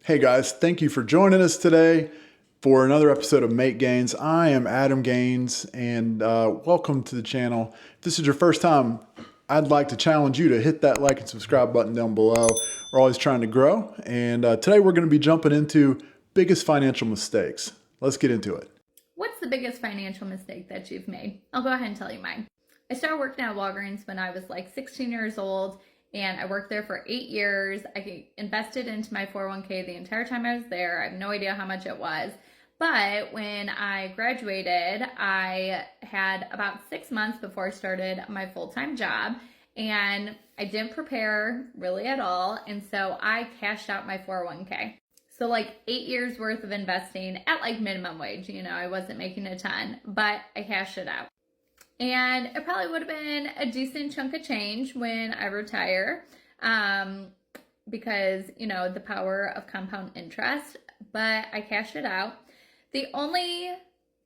Hey guys, thank you for joining us today for another episode of Make Gains. I am Adam Gaines and welcome to the channel. If this is your first time, I'd like to challenge you to hit that like and subscribe button down below. We're always trying to grow, and today we're going to be jumping into biggest financial mistakes. Let's get into it. What's the biggest financial mistake that you've made? I'll go ahead and tell you mine. I started working at Walgreens when I was like 16 years old, and I worked there for 8 years. I invested into my 401k the entire time I was there. I have no idea how much it was. But when I graduated, I had about 6 months before I started my full-time job, and I didn't prepare really at all. And so I cashed out my 401k. So like 8 years worth of investing at like minimum wage. I wasn't making a ton, but I cashed it out. And it probably would have been a decent chunk of change when I retire, because, the power of compound interest, but I cashed it out. The only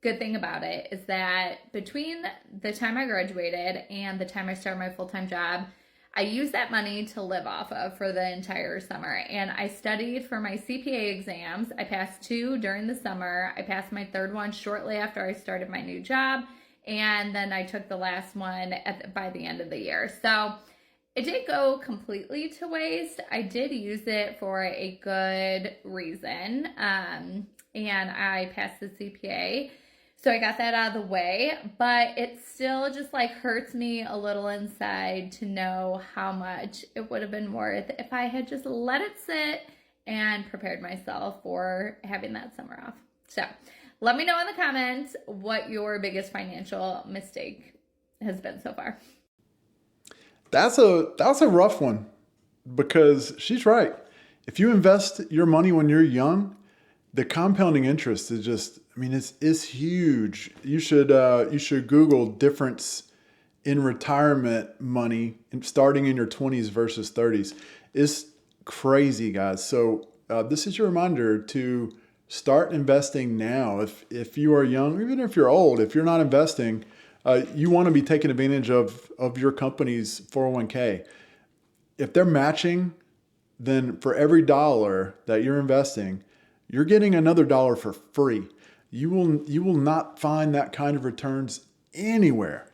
good thing about it is that between the time I graduated and the time I started my full-time job, I used that money to live off of for the entire summer. And I studied for my CPA exams. I passed 2 during the summer. I passed my 3rd one shortly after I started my new job. And then I took the last one by the end of the year. So it didn't go completely to waste. I did use it for a good reason. And I passed the CPA. So I got that out of the way, but it still just like hurts me a little inside to know how much it would have been worth if I had just let it sit and prepared myself for having that summer off. So let me know in the comments what your biggest financial mistake has been so far. That's a rough one because she's right. If you invest your money when you're young, the compounding interest is just, it's huge. You should Google difference in retirement money starting in your 20s versus 30s. It's crazy, guys. So this is your reminder to start investing now. If you are young, even if you're old, if you're not investing, you want to be taking advantage of your company's 401k. If they're matching, then for every dollar that you're investing, you're getting another dollar for free. You will not find that kind of returns anywhere.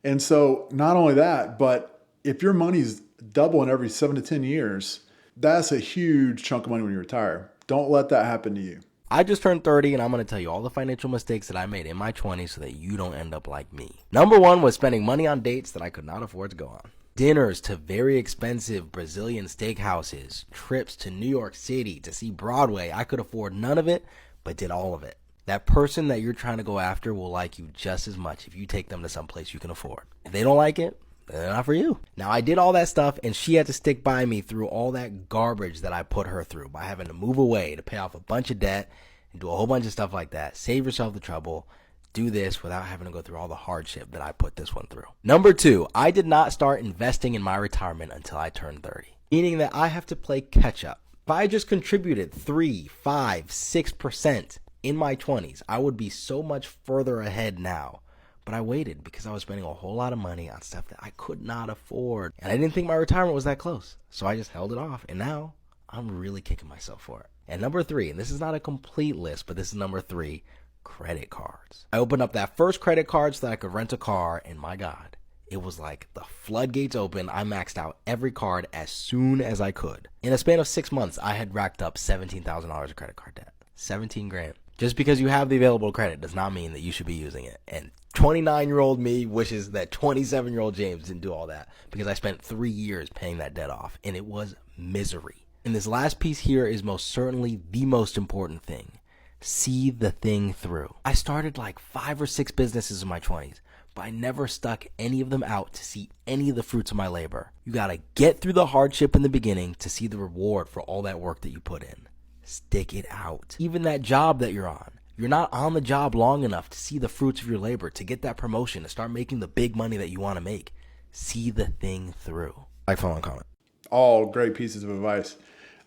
And so not only that, but if your money's doubling every 7 to 10 years, that's a huge chunk of money when you retire. Don't let that happen to you. I just turned 30 and I'm going to tell you all the financial mistakes that I made in my 20s so that you don't end up like me. Number 1 was spending money on dates that I could not afford to go on. Dinners to very expensive Brazilian steakhouses, trips to New York City to see Broadway. I could afford none of it, but did all of it. That person that you're trying to go after will like you just as much if you take them to some place you can afford. If they don't like it, they're not for you. Now, I did all that stuff, and she had to stick by me through all that garbage that I put her through by having to move away to pay off a bunch of debt and do a whole bunch of stuff like that. Save yourself the trouble. Do this without having to go through all the hardship that I put this one through. Number 2, I did not start investing in my retirement until I turned 30, meaning that I have to play catch up. If I just contributed 3, 5, 6% in my 20s, I would be so much further ahead now. But I waited because I was spending a whole lot of money on stuff that I could not afford. And I didn't think my retirement was that close. So I just held it off. And now I'm really kicking myself for it. And number 3, and this is not a complete list, but this is number 3, credit cards. I opened up that first credit card so that I could rent a car. And my God, it was like the floodgates open. I maxed out every card as soon as I could. In a span of 6 months, I had racked up $17,000 of credit card debt. 17 grand. Just because you have the available credit does not mean that you should be using it. And 29-year-old me wishes that 27-year-old James didn't do all that because I spent 3 years paying that debt off, and it was misery. And this last piece here is most certainly the most important thing. See the thing through. I started like 5 or 6 businesses in my 20s, but I never stuck any of them out to see any of the fruits of my labor. You gotta get through the hardship in the beginning to see the reward for all that work that you put in. Stick it out. Even that job that you're on. You're not on the job long enough to see the fruits of your labor, to get that promotion, to start making the big money that you want to make. See the thing through. Like, follow, and comment. All great pieces of advice.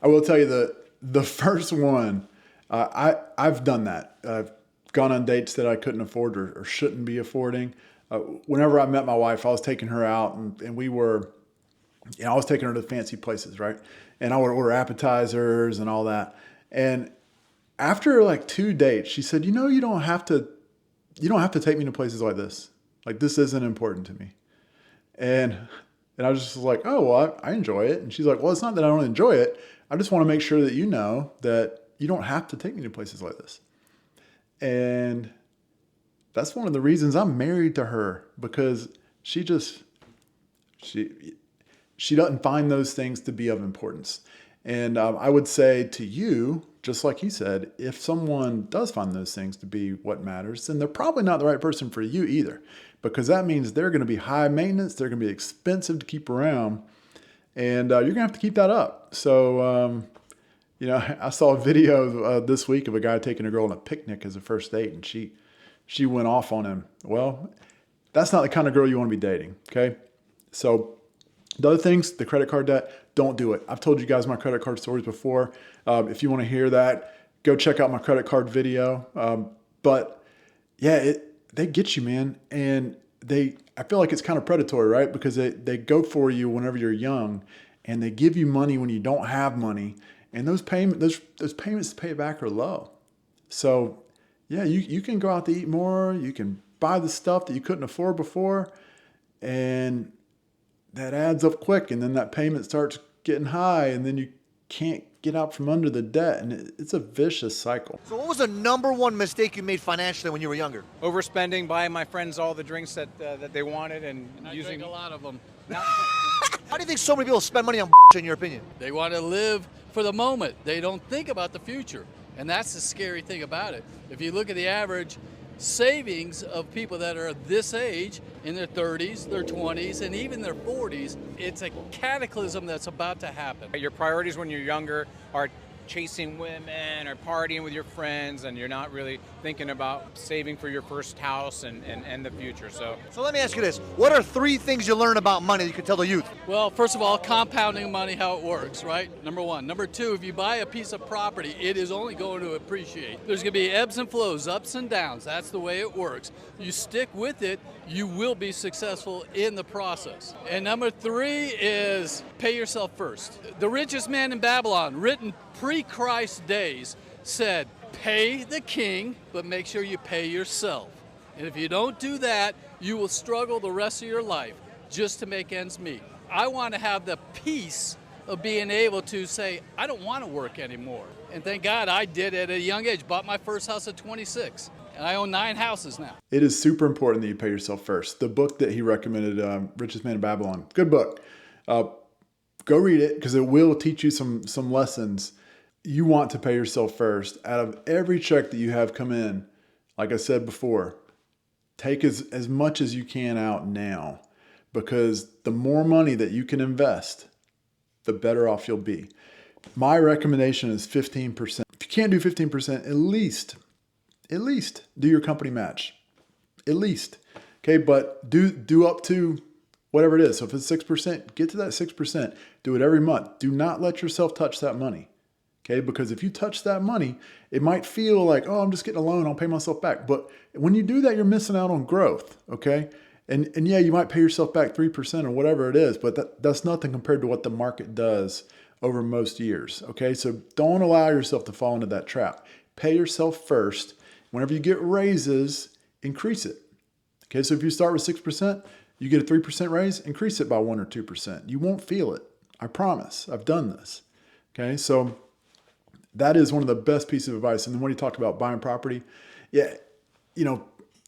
I will tell you the first one, I've done that. I've gone on dates that I couldn't afford or shouldn't be affording. Whenever I met my wife, I was taking her out and we were I was taking her to fancy places, right? And I would order appetizers and all that. And after like 2 dates, she said, you don't have to take me to places like this. Like, this isn't important to me. And I was just like, oh, well, I enjoy it. And she's like, well, it's not that I don't enjoy it. I just want to make sure that you know that you don't have to take me to places like this. And that's one of the reasons I'm married to her, because she doesn't find those things to be of importance. And I would say to you, just like he said, if someone does find those things to be what matters, then they're probably not the right person for you either, because that means they're going to be high maintenance, they're going to be expensive to keep around, and you're going to have to keep that up. So, I saw a video this week of a guy taking a girl on a picnic as a first date, and she went off on him. Well, that's not the kind of girl you want to be dating, okay? So the other things, the credit card debt, don't do it. I've told you guys my credit card stories before. If you want to hear that, go check out my credit card video. But yeah, they get you, man. And I feel like it's kind of predatory, right? Because they go for you whenever you're young, and they give you money when you don't have money. And those payments to pay it back are low. So yeah, you can go out to eat more. You can buy the stuff that you couldn't afford before. And that adds up quick, and then that payment starts getting high, and then you can't get out from under the debt, and it's a vicious cycle. So what was the number one mistake you made financially when you were younger? Overspending, buying my friends all the drinks that they wanted, and using a lot of them. How do you think so many people spend money on in your opinion? They want to live for the moment. They don't think about the future. And that's the scary thing about it. If you look at the average savings of people that are this age, in their 30s, their 20s, and even their 40s, it's a cataclysm that's about to happen. your priorities when you're younger are chasing women or partying with your friends, and you're not really thinking about saving for your first house and the future. So let me ask you this. What are 3 things you learn about money that you could tell the youth? Well, first of all, compounding money, how it works, right? Number 1. Number 2, if you buy a piece of property, it is only going to appreciate. There's going to be ebbs and flows, ups and downs. That's the way it works. You stick with it, you will be successful in the process. And number 3 is pay yourself first. The richest man in Babylon, written pre-Christ days, said, pay the king, but make sure you pay yourself. And if you don't do that, you will struggle the rest of your life just to make ends meet. I want to have the peace of being able to say, I don't want to work anymore. And thank God I did at a young age. Bought my first house at 26. And I own 9 houses now. It is super important that you pay yourself first. The book that he recommended, Richest Man in Babylon, good book. Go read it, because it will teach you some lessons. You want to pay yourself first. Out of every check that you have come in, like I said before, take as much as you can out now, because the more money that you can invest, the better off you'll be. My recommendation is 15%. If you can't do 15%, at least do your company match. At least. Okay, but do up to whatever it is. So if it's 6%, get to that 6%. Do it every month. Do not let yourself touch that money. Okay, because if you touch that money, it might feel like, oh, I'm just getting a loan, I'll pay myself back. But when you do that, you're missing out on growth. Okay. And yeah, you might pay yourself back 3% or whatever it is, but that's nothing compared to what the market does over most years. Okay. So don't allow yourself to fall into that trap. Pay yourself first. Whenever you get raises, increase it. Okay. So if you start with 6%, you get a 3% raise, increase it by 1 or 2%. You won't feel it. I promise. I've done this. Okay. So that is one of the best pieces of advice. And then when you talk about buying property, yeah,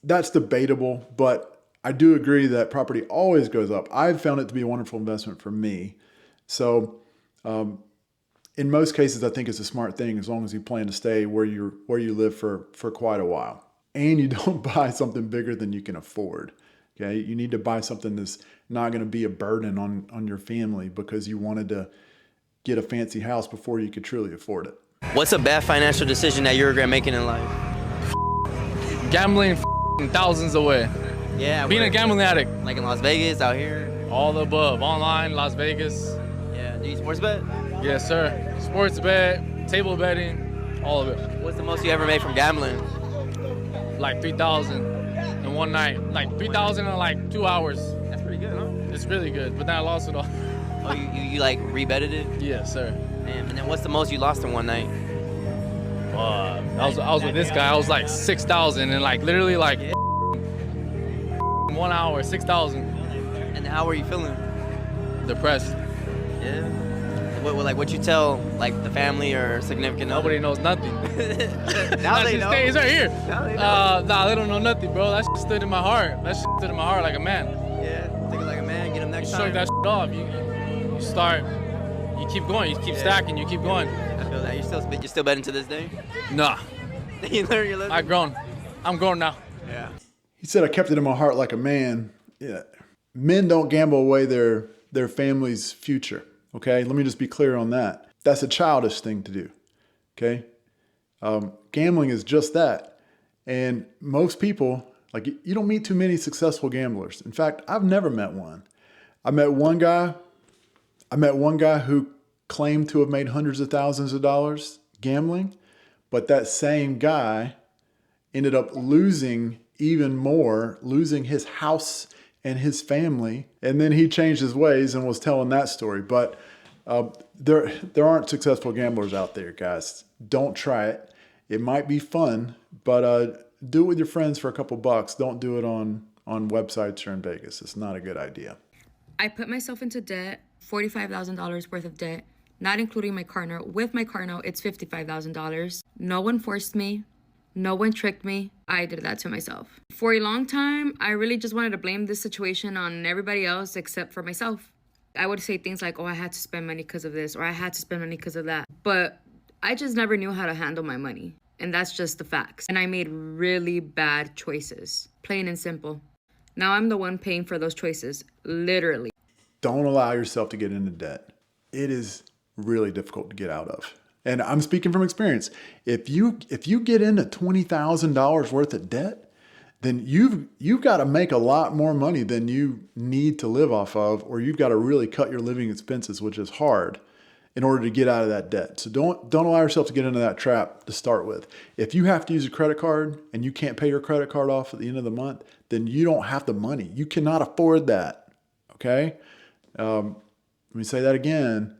that's debatable, but I do agree that property always goes up. I've found it to be a wonderful investment for me. So in most cases, I think it's a smart thing as long as you plan to stay where you live for quite a while. And you don't buy something bigger than you can afford. Okay, you need to buy something that's not going to be a burden on your family because you wanted to get a fancy house before you could truly afford it. What's a bad financial decision that you regret making in life? Gambling thousands away. Yeah. Being a gambling addict. Like in Las Vegas, out here? All the above. Online, Las Vegas. Yeah. Do you sports bet? Yes, sir. Sports bet, table betting, all of it. What's the most you ever made from gambling? Like 3,000 in one night. Like 3,000 in like 2 hours. That's pretty good, huh? It's really good, but then I lost it all. Oh, you like rebetted it? Yes, sir. Damn. And then what's the most you lost in one night? I was with this guy. I was like 6,000 and like literally like 1 hour, 6,000. And how were you feeling? Depressed. Yeah. What you tell like the family or significant other? Nobody knows nothing. Now they know. It's right here. Now they know. Nah, they don't know nothing, bro. That shit stood in my heart. That shit stood in my heart like a man. Yeah. Take it like a man. Get him next You time. shake that shit off. You start. You keep going. You keep stacking. You keep going. I feel that. You're still betting to this day? Nah. You learn your lesson? I've grown. I'm grown now. Yeah. He said, I kept it in my heart like a man. Yeah. Men don't gamble away their family's future. Okay. Let me just be clear on that. That's a childish thing to do. Okay. Gambling is just that. And most people, like, you don't meet too many successful gamblers. In fact, I've never met one. I met one guy who claimed to have made hundreds of thousands of dollars gambling, but that same guy ended up losing even more, losing his house and his family. And then he changed his ways and was telling that story. But there aren't successful gamblers out there, guys. Don't try it. It might be fun, but do it with your friends for a couple bucks. Don't do it on websites or in Vegas. It's not a good idea. I put myself into debt, $45,000 worth of debt, not including my car note. With my car note, it's $55,000. No one forced me. No one tricked me. I did that to myself. For a long time, I really just wanted to blame this situation on everybody else except for myself. I would say things like, oh, I had to spend money because of this, or I had to spend money because of that. But I just never knew how to handle my money. And that's just the facts. And I made really bad choices, plain and simple. Now I'm the one paying for those choices, literally. Don't allow yourself to get into debt. It is really difficult to get out of. And I'm speaking from experience. If you get into $20,000 worth of debt, then you've got to make a lot more money than you need to live off of, or you've got to really cut your living expenses, which is hard, in order to get out of that debt. So don't allow yourself to get into that trap to start with. If you have to use a credit card and you can't pay your credit card off at the end of the month, then you don't have the money. You cannot afford that. Okay? Let me say that again.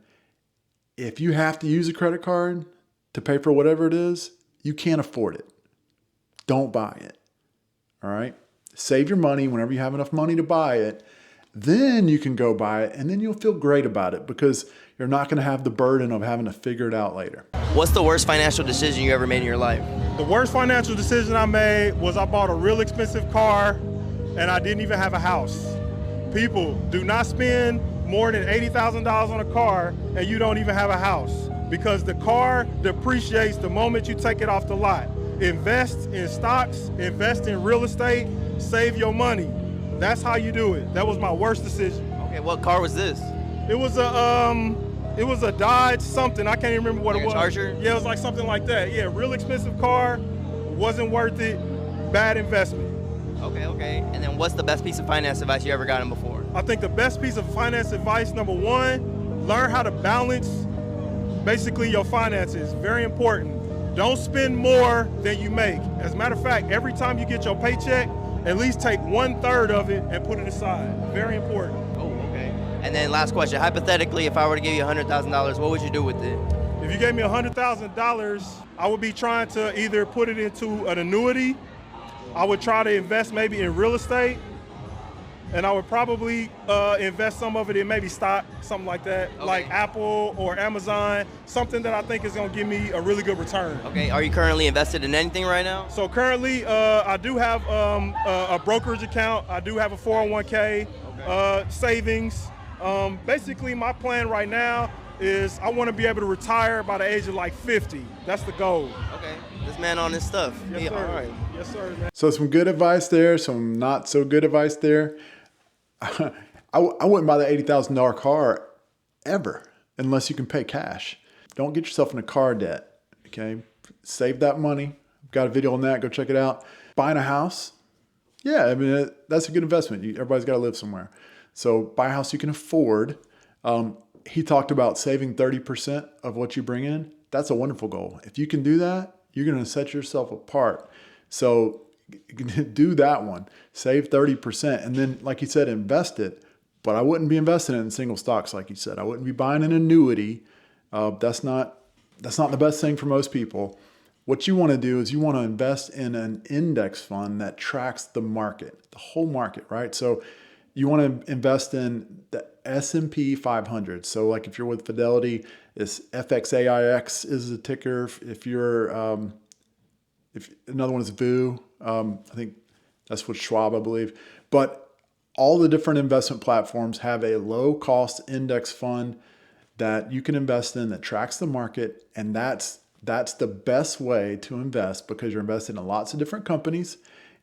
If you have to use a credit card to pay for whatever it is, you can't afford it. Don't buy it. All right? Save your money whenever you have enough money to buy it. Then you can go buy it, and then you'll feel great about it because you're not going to have the burden of having to figure it out later. What's the worst financial decision you ever made in your life? The worst financial decision I made was I bought a real expensive car and I didn't even have a house. People, do not spend more than $80,000 on a car and you don't even have a house, because the car depreciates the moment you take it off the lot. Invest in stocks, invest in real estate, save your money. That's how you do it. That was my worst decision. Okay, what car was this? It was a Dodge something. I can't even remember what Like it was. a Charger? Yeah, it was like something like that. Yeah, real expensive car, wasn't worth it, bad investment. Okay. And then what's the best piece of finance advice you ever gotten before? I think the best piece of finance advice, number one, learn how to balance basically your finances. Very important. Don't spend more than you make. As a matter of fact, every time you get your paycheck, at least take 1/3 of it and put it aside. Very important. Oh, okay. And then last question, hypothetically, if I were to give you $100,000, what would you do with it? If you gave me $100,000, I would be trying to either put it into an annuity, I would try to invest maybe in real estate, and I would probably invest some of it in maybe stock, something like that, like Apple or Amazon, something that I think is going to give me a really good return. Okay, are you currently invested in anything right now? So currently, I do have a brokerage account. I do have a 401k, savings. Basically, my plan right now is I want to be able to retire by the age of like 50. That's the goal. Okay, this man on his stuff. Yes, Yeah, sir. all right. Yes, sir, man. So some good advice there, some not so good advice there. I wouldn't buy the $80,000 car ever unless you can pay cash. Don't get yourself in a car debt, okay? Save that money. I've got a video on that. Go check it out. Buying a house, yeah, I mean, that's a good investment. Everybody's got to live somewhere. So buy a house you can afford. He talked about saving 30% of what you bring in. That's a wonderful goal. If you can do that, you're going to set yourself apart. So do that one. Save 30%. And then, like he said, invest it. but I wouldn't be investing in single stocks like you said. I wouldn't be buying an annuity. That's not the best thing for most people. What you want to do is you want to invest in an index fund that tracks the market, the whole market, right? So you want to invest in the S&P 500. So like if you're with Fidelity, it's FXAIX is the ticker. If another one is VU, I think that's with Schwab, I believe. But all the different investment platforms have a low cost index fund that you can invest in that tracks the market, and that's the best way to invest because you're investing in lots of different companies.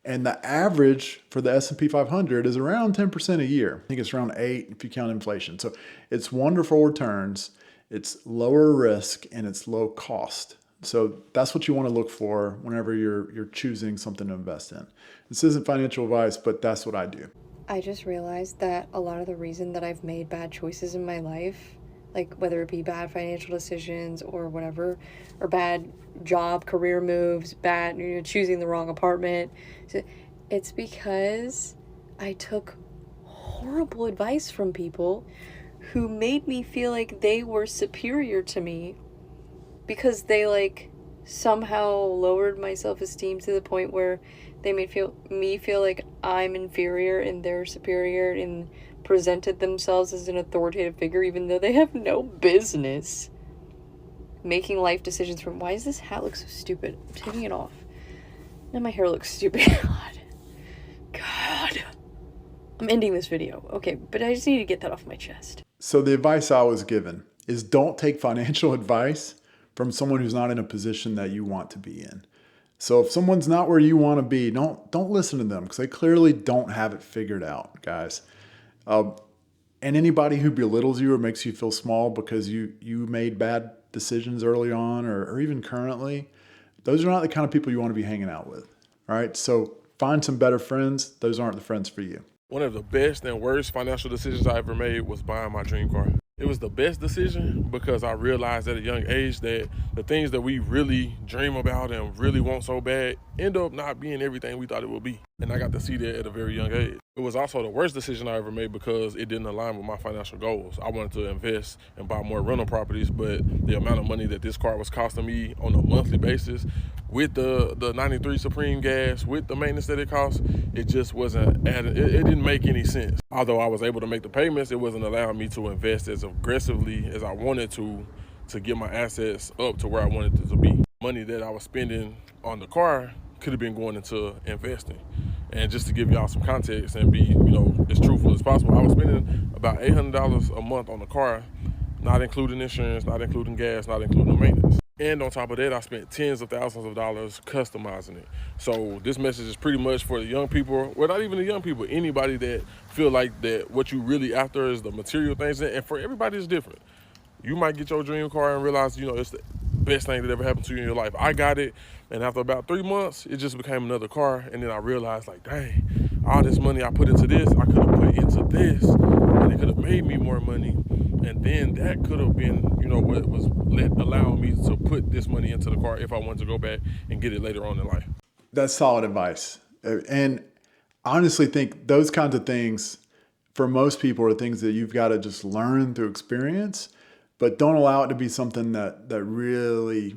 And the average for the S&P 500 is around 10% a year. I think it's around 8 if you count inflation. So it's wonderful returns, it's lower risk, and it's low cost. So that's what you want to look for whenever you're choosing something to invest in. This isn't financial advice, but that's what I do. I just realized that a lot of the reason that I've made bad choices in my life, like whether it be bad financial decisions or whatever, or bad job, career moves, bad, choosing the wrong apartment, it's because I took horrible advice from people who made me feel like they were superior to me because they like somehow lowered my self-esteem to the point where they made me feel like I'm inferior and they're superior, and presented themselves as an authoritative figure even though they have no business making life decisions from, why does this hat look so stupid? I'm taking it off. Now my hair looks stupid. God. I'm ending this video. Okay, but I just need to get that off my chest. So the advice I was given is don't take financial advice from someone who's not in a position that you want to be in. So if someone's not where you want to be, don't listen to them because they clearly don't have it figured out, guys. And anybody who belittles you or makes you feel small because you made bad decisions early on or even currently, those are not the kind of people you want to be hanging out with. All right, so find some better friends. Those aren't the friends for you. One of the best and worst financial decisions I ever made was buying my dream car. It was the best decision because I realized at a young age that the things that we really dream about and really want so bad end up not being everything we thought it would be. And I got to see that at a very young age. It was also the worst decision I ever made because it didn't align with my financial goals. I wanted to invest and buy more rental properties, but the amount of money that this car was costing me on a monthly basis with the 93 Supreme gas, with the maintenance that it cost, it just wasn't adding, it didn't make any sense. Although I was able to make the payments, it wasn't allowing me to invest as aggressively as I wanted to get my assets up to where I wanted it to be. Money that I was spending on the car could have been going into investing. And just to give y'all some context and be, as truthful as possible, I was spending about $800 a month on the car, not including insurance, not including gas, not including maintenance. And on top of that, I spent tens of thousands of dollars customizing it. So this message is pretty much for the young people, well, not even the young people, anybody that feel like that what you really after is the material things. And for everybody, it's different. You might get your dream car and realize, it's the best thing that ever happened to you in your life. I got it, and after about 3 months, it just became another car. And then I realized, like, dang, all this money I put into this, I could have put into this, and it could have made me more money. And then that could have been, what was allowing me to put this money into the car if I wanted to go back and get it later on in life. That's solid advice. And I honestly think those kinds of things, for most people, are things that you've got to just learn through experience. But don't allow it to be something that really,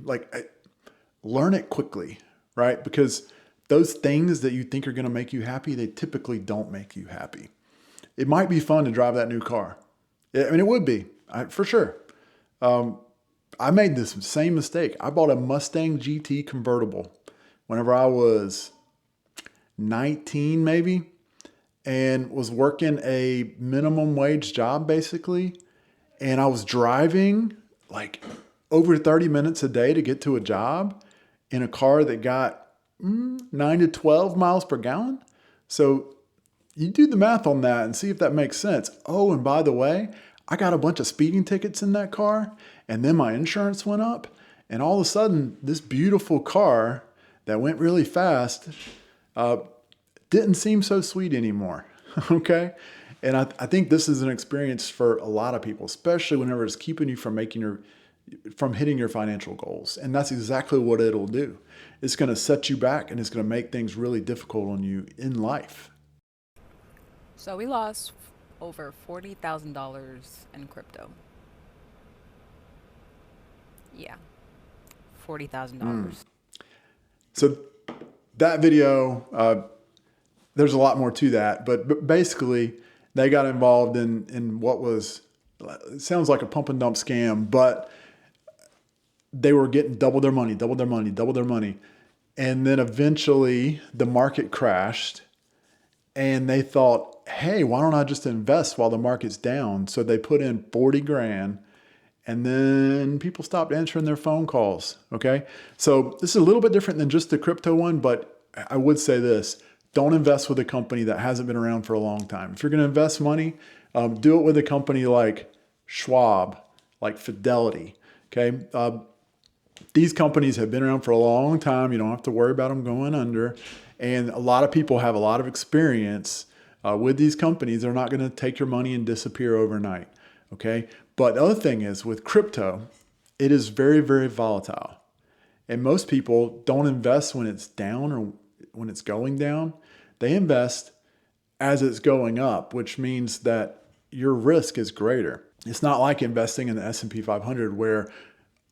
learn it quickly, right? Because those things that you think are going to make you happy, they typically don't make you happy. It might be fun to drive that new car. I mean, it would be, for sure. I made this same mistake. I bought a Mustang GT convertible whenever I was 19 maybe, and was working a minimum wage job basically. And I was driving like over 30 minutes a day to get to a job in a car that got 9 to 12 miles per gallon. So you do the math on that and see if that makes sense. Oh, and by the way, I got a bunch of speeding tickets in that car, and then my insurance went up. And all of a sudden, this beautiful car that went really fast didn't seem so sweet anymore, okay? And I think this is an experience for a lot of people, especially whenever it's keeping you from hitting your financial goals. And that's exactly what it'll do. It's going to set you back, and it's going to make things really difficult on you in life. So we lost over $40,000 in crypto. Yeah, $40,000. So that video, there's a lot more to that, but basically they got involved in what was, it sounds like a pump and dump scam, but they were getting double their money, double their money, double their money. And then eventually the market crashed and they thought, hey, why don't I just invest while the market's down? So they put in 40 grand and then people stopped answering their phone calls. Okay. So this is a little bit different than just the crypto one, but I would say this: don't invest with a company that hasn't been around for a long time. If you're going to invest money, do it with a company like Schwab, like Fidelity. Okay. These companies have been around for a long time. You don't have to worry about them going under. And a lot of people have a lot of experience with these companies. They're not going to take your money and disappear overnight. Okay. But the other thing is with crypto, it is very, very volatile. And most people don't invest when it's down or when it's going down. They invest as it's going up, which means that your risk is greater. It's not like investing in the S&P 500 where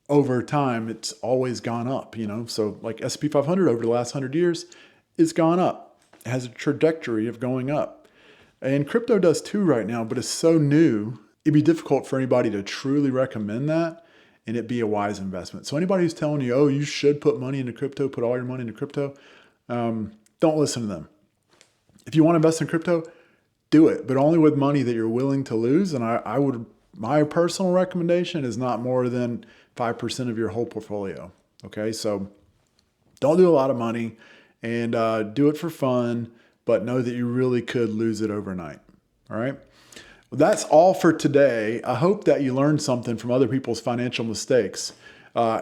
over time it's always gone up, you know? So like S&P 500 over the last 100 years, it's gone up. It has a trajectory of going up. And crypto does too right now, but it's so new, it'd be difficult for anybody to truly recommend that and it be a wise investment. So anybody who's telling you, oh, you should put money into crypto, put all your money into crypto, don't listen to them. If you want to invest in crypto, do it, but only with money that you're willing to lose. And my personal recommendation is not more than 5% of your whole portfolio. Okay. So don't do a lot of money and do it for fun, but know that you really could lose it overnight. All right. Well, that's all for today. I hope that you learned something from other people's financial mistakes.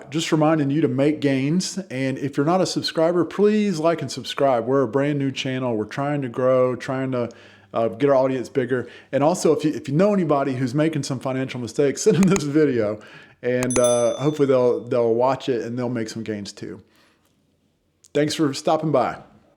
Just reminding you to make gains. And if you're not a subscriber, please like and subscribe. We're a brand new channel. We're trying to grow, trying to get our audience bigger. And also, if you know anybody who's making some financial mistakes, send them this video. And hopefully they'll watch it and they'll make some gains too. Thanks for stopping by.